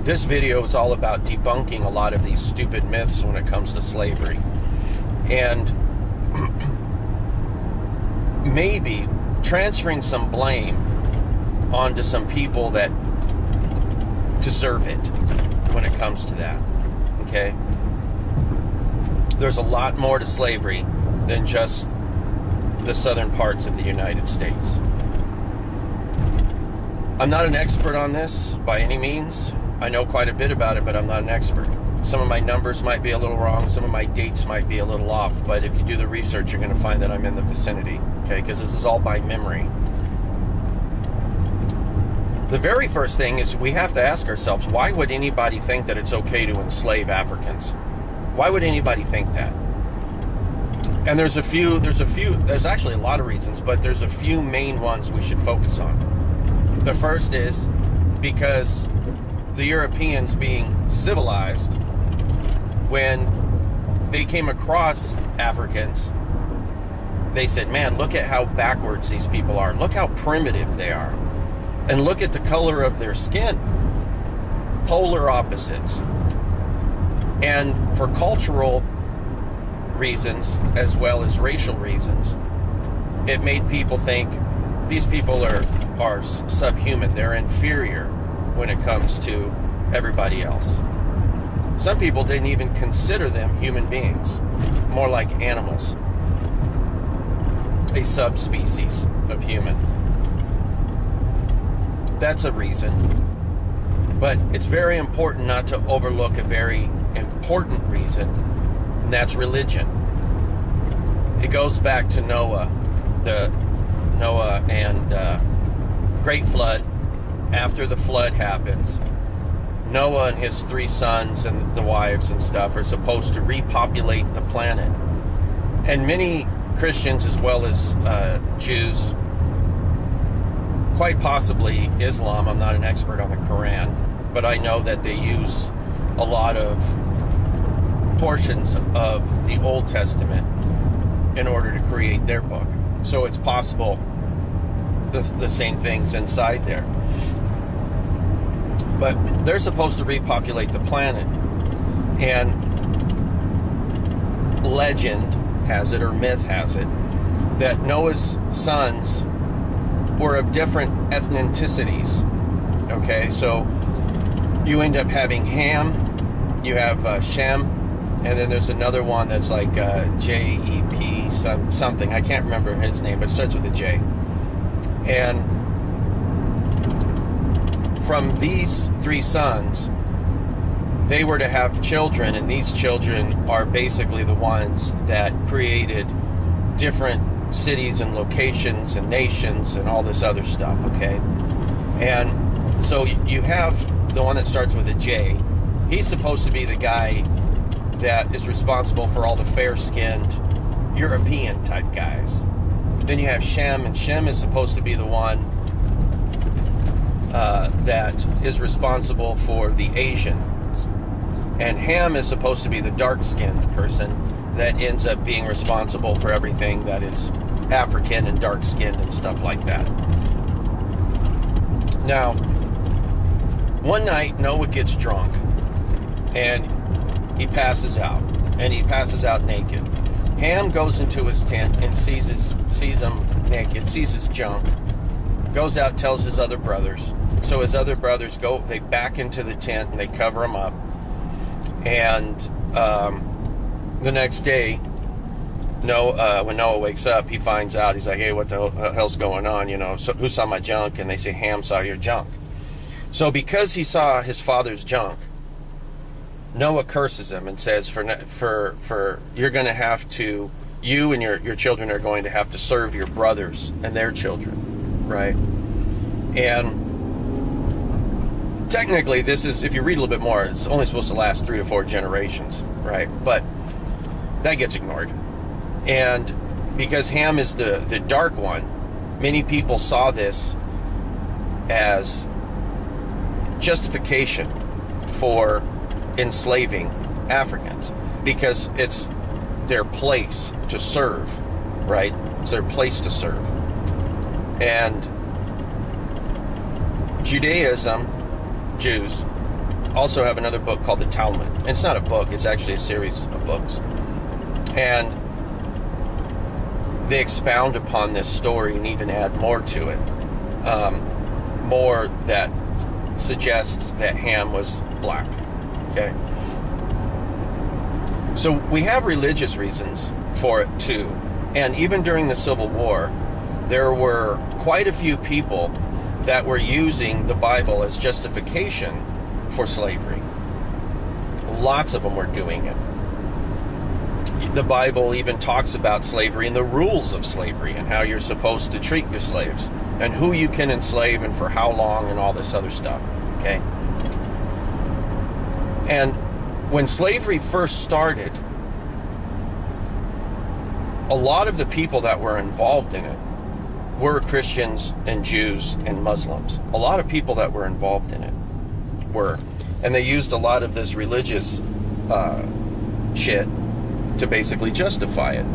this video is all about debunking a lot of these stupid myths when it comes to slavery. And maybe transferring some blame onto some people that deserve it when it comes to that. Okay? There's a lot more to slavery than just the southern parts of the United States. I'm not an expert on this by any means. I know quite a bit about it, but I'm not an expert. Some of my numbers might be a little wrong. Some of my dates might be a little off. But if you do the research, you're going to find that I'm in the vicinity. Okay? Because this is all by memory. The very first thing is we have to ask ourselves, why would anybody think that it's okay to enslave Africans? Why would anybody think that? And there's actually a lot of reasons, but there's a few main ones we should focus on. The first is because the Europeans, being civilized, when they came across Africans, they said, man, look at how backwards these people are. Look how primitive they are. And look at the color of their skin. Polar opposites. And for cultural reasons, as well as racial reasons, it made people think these people are subhuman. They're inferior when it comes to everybody else. Some people didn't even consider them human beings, more like animals, a subspecies of human. That's a reason. But it's very important not to overlook a very important reason, and that's religion. It goes back to Noah and Great Flood. After the flood happens, Noah and his 3 sons and the wives and stuff are supposed to repopulate the planet. And many Christians, as well as Jews, quite possibly Islam, I'm not an expert on the Quran, but I know that they use a lot of portions of the Old Testament in order to create their book. So it's possible the same things inside there. But they're supposed to repopulate the planet. And legend has it, or myth has it, that Noah's sons were of different ethnicities. Okay, so you end up having Ham, you have Shem, and then there's another one that's like J-E-P something. I can't remember his name, but it starts with a J. And from these 3 sons, they were to have children, and these children are basically the ones that created different cities and locations and nations and all this other stuff, okay? And so you have the one that starts with a J. He's supposed to be the guy that is responsible for all the fair-skinned European type guys. Then you have Shem, and Shem is supposed to be the one that is responsible for the Asians. And Ham is supposed to be the dark-skinned person that ends up being responsible for everything that is African and dark-skinned and stuff like that. Now, one night Noah gets drunk and he passes out, and he passes out naked. Ham goes into his tent and sees him naked, sees his junk, goes out, tells his other brothers. So his other brothers they back into the tent and they cover him up. And the next day, when Noah wakes up, he finds out. He's like, hey, what the hell's going on? You know, so who saw my junk? And they say, Ham saw your junk. So because he saw his father's junk, Noah curses him and says, for you're going to have to, you and your children are going to have to serve your brothers and their children, right? And technically, this is, if you read a little bit more, it's only supposed to last 3 to 4 generations, right? But that gets ignored. And because Ham is the dark one, many people saw this as justification for enslaving Africans, because it's their place to serve, right? It's their place to serve. And Judaism, Jews, also have another book called the Talmud. And it's not a book, it's actually a series of books. And they expound upon this story and even add more to it. More that suggests that Ham was black. Okay? So we have religious reasons for it too. And even during the Civil War, there were quite a few people that were using the Bible as justification for slavery. Lots of them were doing it. The Bible even talks about slavery and the rules of slavery and how you're supposed to treat your slaves and who you can enslave and for how long and all this other stuff. Okay? And when slavery first started, a lot of the people that were involved in it were Christians and Jews and Muslims. A lot of people that were involved in it were. And they used a lot of this religious shit to basically justify it.